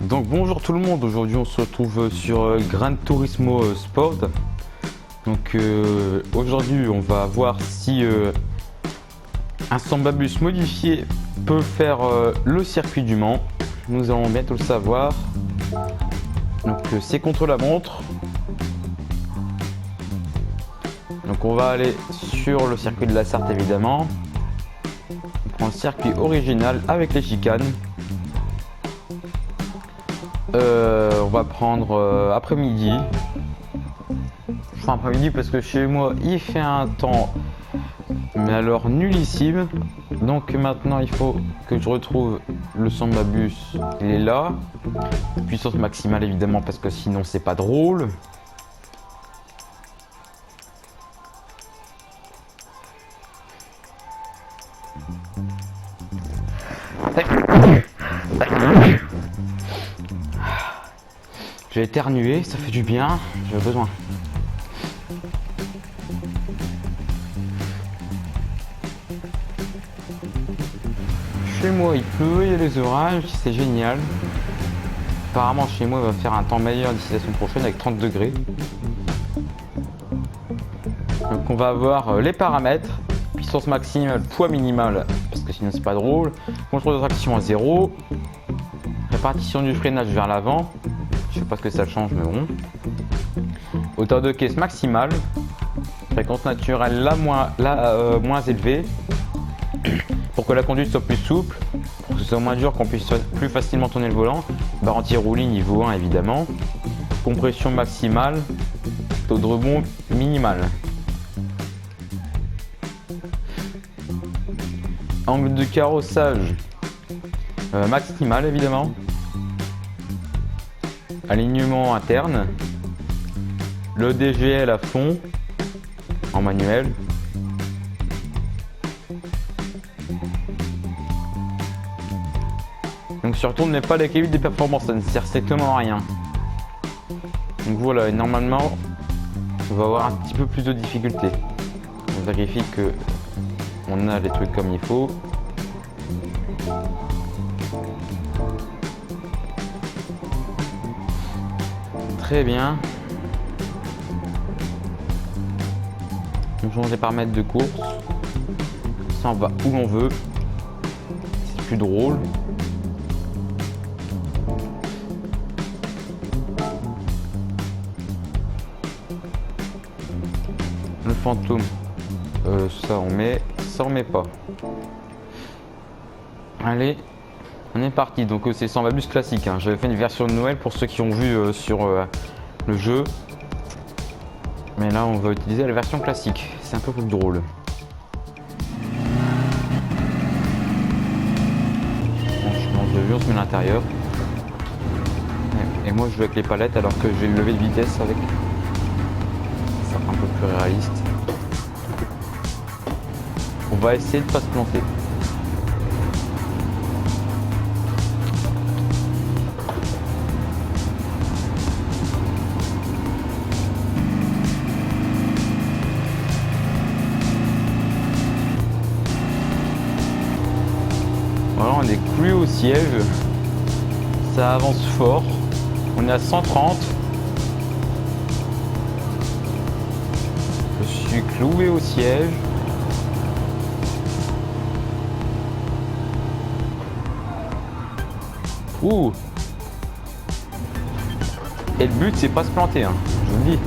Donc bonjour tout le monde, aujourd'hui on se retrouve sur Gran Turismo Sport. Donc aujourd'hui on va voir si un Samba Bus modifié peut faire le circuit du Mans. Nous allons bientôt le savoir. Donc c'est contre la montre. Donc on va aller sur le circuit de la Sarthe évidemment. On prend le circuit original avec les chicanes. On va prendre après-midi. Enfin après-midi parce que chez moi il fait un temps mais alors nullissime. Donc maintenant il faut que je retrouve le Samba Bus. Il est là. Puissance maximale évidemment parce que sinon c'est pas drôle. J'ai éternué, ça fait du bien, j'ai besoin. Chez moi il pleut, il y a les orages, c'est génial. Apparemment chez moi il va faire un temps meilleur d'ici la semaine prochaine avec 30 degrés. Donc on va avoir les paramètres, puissance maximale, poids minimal, parce que sinon c'est pas drôle. Contrôle de traction à 0. Répartition du freinage vers l'avant. Je sais pas ce que ça change mais bon. Hauteur de caisse maximale. Fréquence naturelle moins élevée. Pour que la conduite soit plus souple. Pour que ce soit moins dur, qu'on puisse plus facilement tourner le volant. Barre anti-roulis niveau 1 évidemment. Compression maximale. Taux de rebond minimal. Angle de carrossage maximal évidemment. Alignement interne. Le DGL à fond en manuel. Donc surtout on ne met pas l'équilibre des performances, ça ne sert strictement à rien. Donc voilà, et normalement on va avoir un petit peu plus de difficultés. On vérifie que on a les trucs comme il faut. Très bien. On change les paramètres de course. Ça on va où on veut. C'est plus drôle. Le fantôme. Ça on met. Ça on met pas. Allez. On est parti, donc c'est Samba Bus classique, hein. J'avais fait une version de Noël pour ceux qui ont vu sur le jeu. Mais là on va utiliser la version classique, c'est un peu plus drôle. On change de vue, on se met à l'intérieur. Et moi je joue avec les palettes alors que j'ai levé de vitesse avec. Ça sera un peu plus réaliste. On va essayer de ne pas se planter. Voilà, on est cloué au siège, ça avance fort, on est à 130. Je suis cloué au siège. Ouh. Et le but c'est pas se planter, hein, je vous le dis.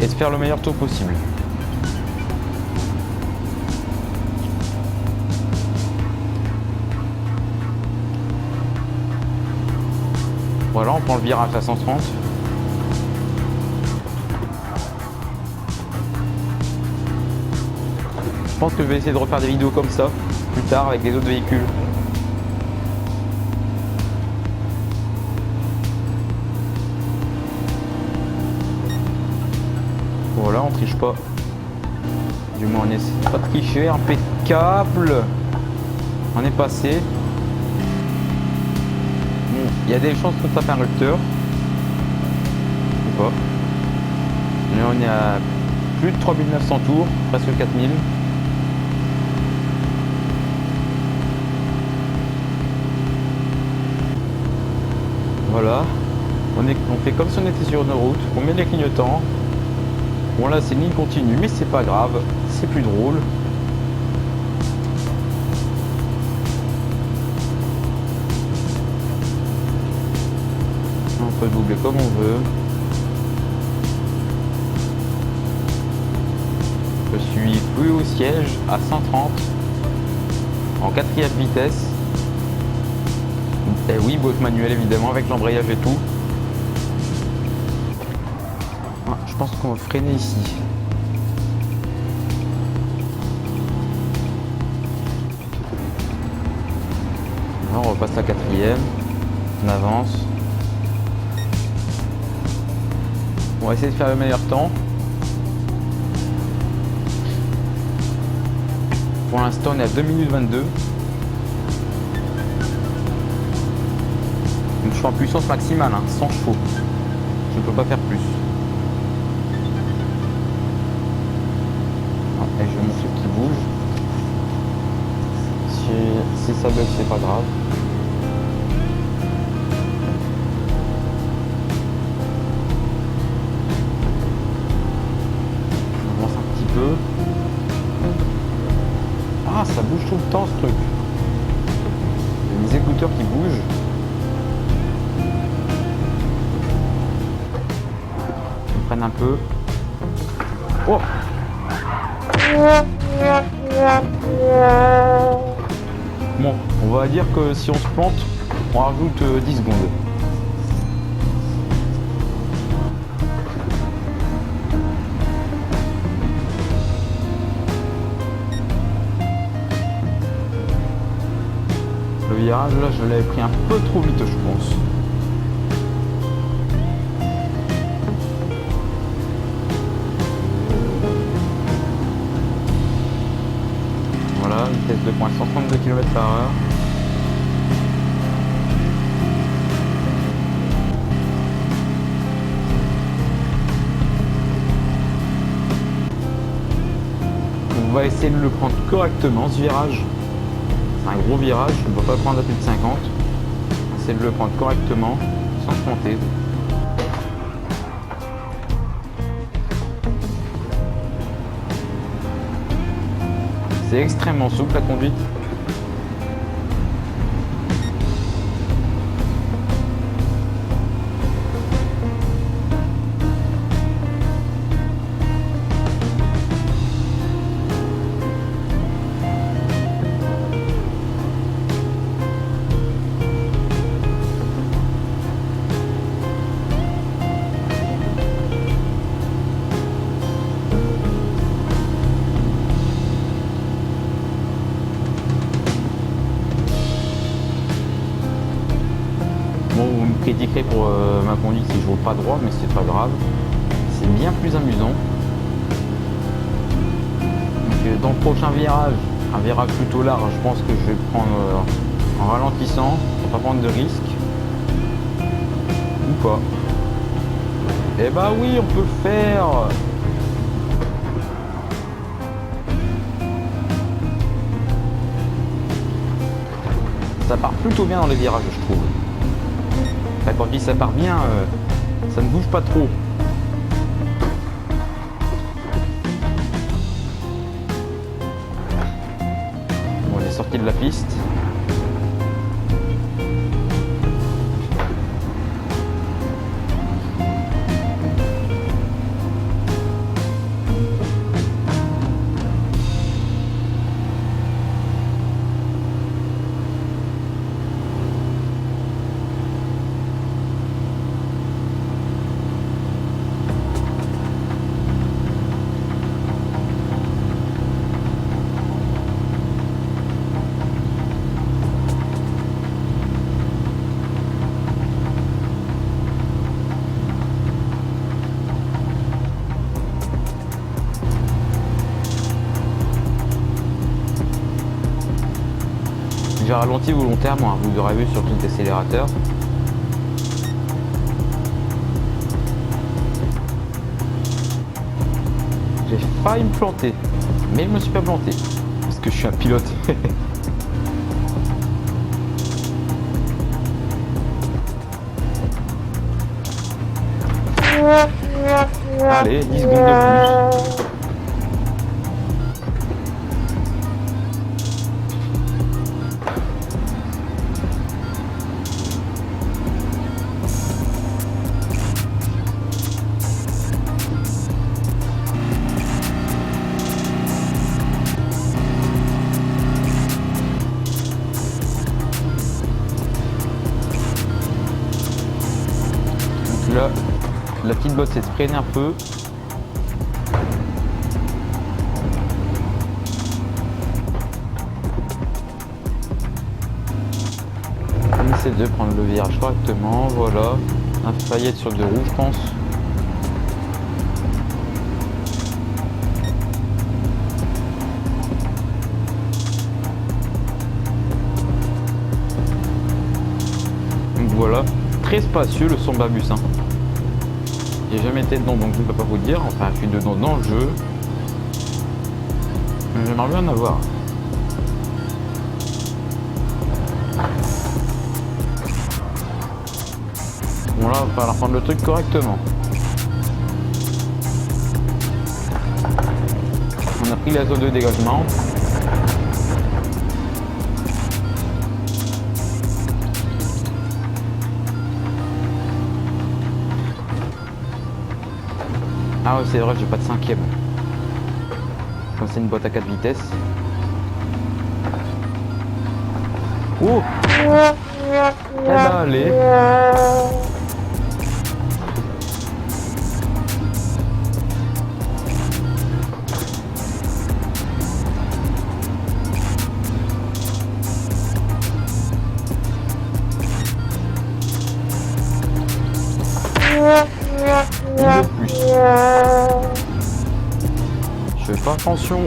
Et de faire le meilleur tour possible. Voilà, on prend le virage à 130. Je pense que je vais essayer de refaire des vidéos comme ça plus tard avec les autres véhicules. Voilà, on triche pas. Du moins on essaie pas de tricher, impeccable. On est passé. Il y a des chances qu'on tape un rupteur. Ou pas. Là on est à plus de 3900 tours, presque 4000. Voilà. On fait comme si on était sur une route. On met les clignotants. Bon là c'est une ligne continue, mais c'est pas grave. C'est plus drôle. On peut doubler comme on veut. Je suis plus au siège à 130 en 4e vitesse. Et oui, boîte manuelle évidemment avec l'embrayage et tout. Ah, je pense qu'on va freiner ici. Là, on repasse la 4e. On avance. On va essayer de faire le meilleur temps. Pour l'instant, on est à 2 minutes 22. Donc, je suis en puissance maximale, 100 chevaux. Je ne peux pas faire plus. Et je vais montrer qui bouge. Si ça bug, c'est pas grave. On avance un petit peu. Ah, ça bouge tout le temps ce truc. Il y a mes écouteurs qui bougent. On prenne un peu. Oh! Bon, on va dire que si on se plante, on rajoute 10 secondes. Le virage, là, je l'avais pris un peu trop vite, je pense. Voilà, vitesse de pointe 132 km/h. On va essayer de le prendre correctement, ce virage. C'est un gros virage, on ne peut pas le prendre à plus de 50. On va essayer de le prendre correctement, sans se planter. C'est extrêmement souple la conduite. Bon, vous me critiquerez pour ma conduite si je roule pas droit, mais c'est pas grave. C'est bien plus amusant. Donc, dans le prochain virage, un virage plutôt large, je pense que je vais prendre en ralentissant pour pas prendre de risques. Ou pas. Eh bah oui, on peut le faire. Ça part plutôt bien dans les virages, je trouve. Enfin, quand je dis ça part bien, ça ne bouge pas trop. Bon, on est sorti de la piste. J'ai ralenti volontairement, vous l'aurez vu sur tout l'accélérateur. J'ai failli me planter, mais je me suis pas planté, parce que je suis un pilote. Allez, 10 secondes de plus. Là, la petite botte s'est freinée un peu. On essaie de prendre le virage correctement, voilà. Un faillite sur le 2 roues, je pense. Donc voilà, très spacieux le Sambabus. Hein. J'ai jamais été dedans donc je ne peux pas vous dire, enfin je suis dedans dans le jeu. J'aimerais bien en avoir. Bon là, il va falloir prendre le truc correctement. On a pris la zone de dégagement. Ah ouais, c'est vrai, j'ai pas de 5ème. Comme c'est une boîte à 4 vitesses. Oh! Eh ben allez! De plus. Je fais pas attention.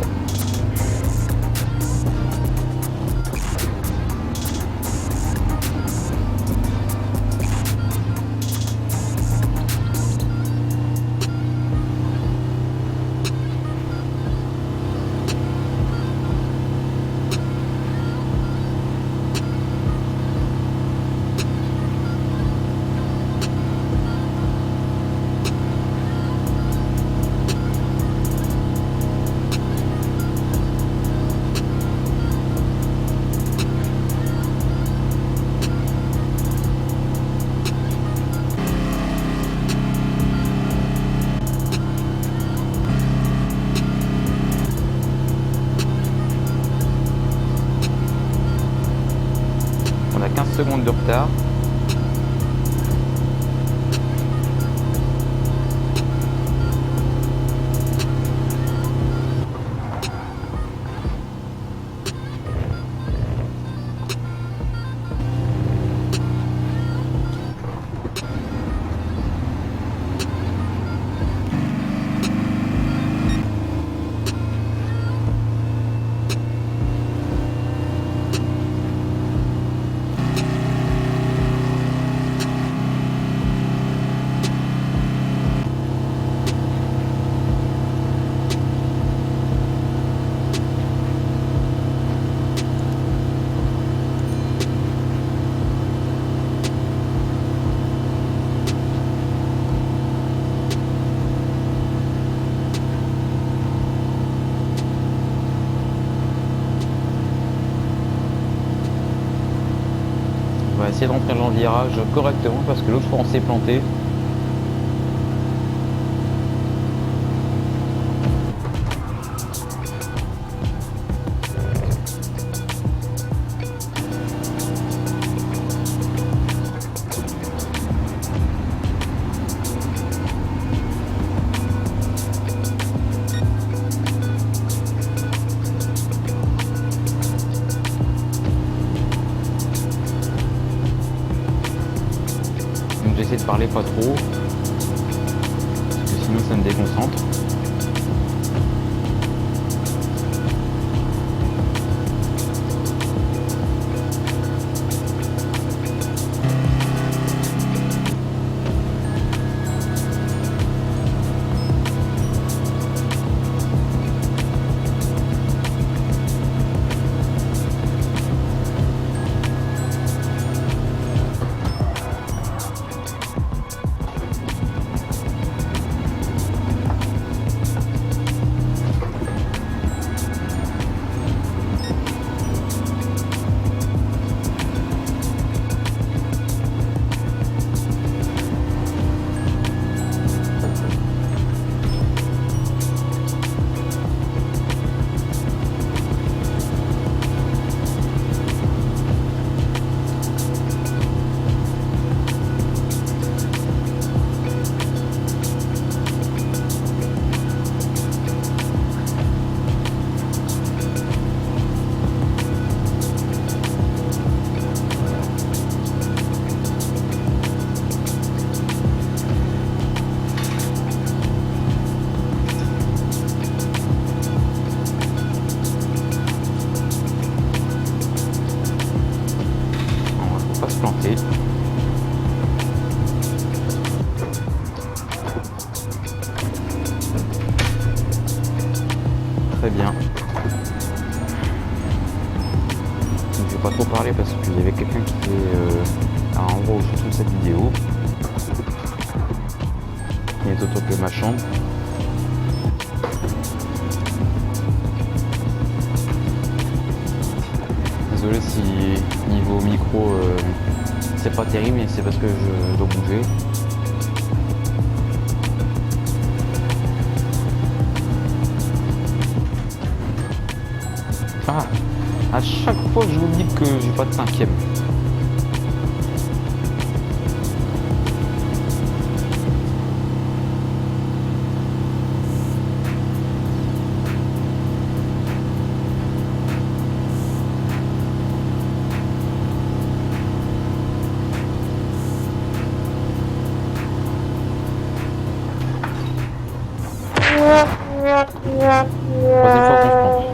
On a 15 secondes de retard. On va essayer de rentrer dans le virage correctement parce que l'autre fois on s'est planté. Donc j'essaie de parler pas trop, parce que sinon ça me déconcentre. très bien. Donc, je vais pas trop parler parce qu'il y avait quelqu'un qui était à un endroit où je tourne cette vidéo. Il est autre que ma chambre. Désolé si niveau micro c'est pas terrible, mais c'est parce que je dois bouger. Ah, à chaque fois je vous dis que j'ai pas de cinquième. Troisième fois qu'on se plante.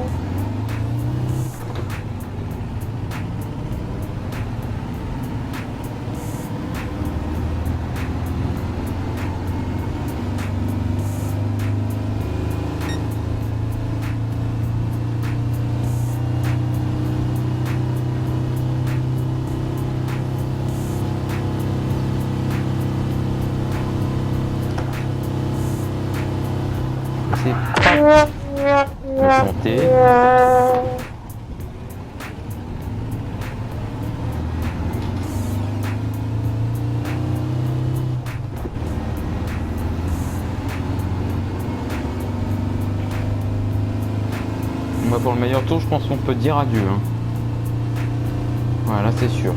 C'est pas de planter. Moi, pour le meilleur tour, je pense qu'on peut dire adieu. Hein. Voilà, c'est sûr.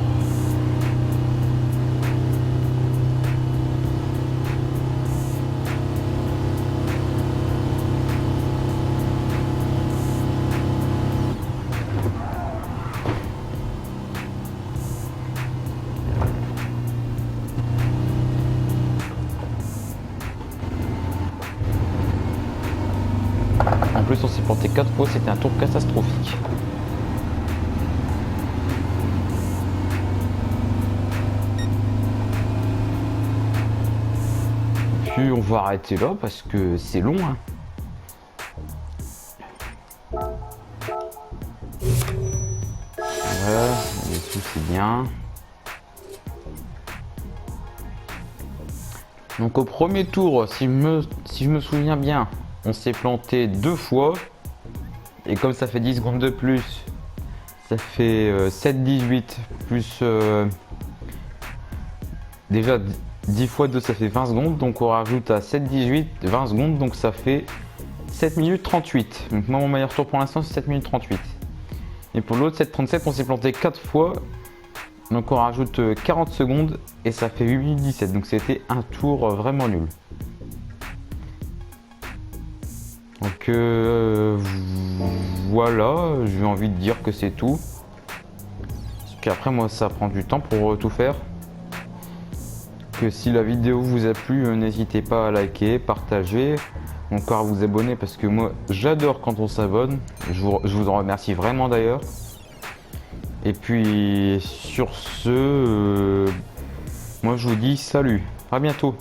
En plus, on s'est planté 4 fois, c'était un tour catastrophique. Puis on va arrêter là parce que c'est long. Hein. Voilà, les sous c'est bien. Donc au premier tour, si je me souviens bien, on s'est planté 2 fois. Et comme ça fait 10 secondes de plus, ça fait 7,18 plus... déjà 10 fois 2 ça fait 20 secondes. Donc on rajoute à 7,18 20 secondes. Donc ça fait 7 minutes 38. Donc moi mon meilleur tour pour l'instant c'est 7 minutes 38. Et pour l'autre 7,37 on s'est planté 4 fois. Donc on rajoute 40 secondes et ça fait 8 minutes 17. Donc c'était un tour vraiment nul. Donc voilà, j'ai envie de dire que c'est tout. Parce qu'après moi ça prend du temps pour tout faire. Que si la vidéo vous a plu, n'hésitez pas à liker, partager, encore à vous abonner parce que moi j'adore quand on s'abonne. Je vous en remercie vraiment d'ailleurs. Et puis sur ce, moi je vous dis salut, à bientôt.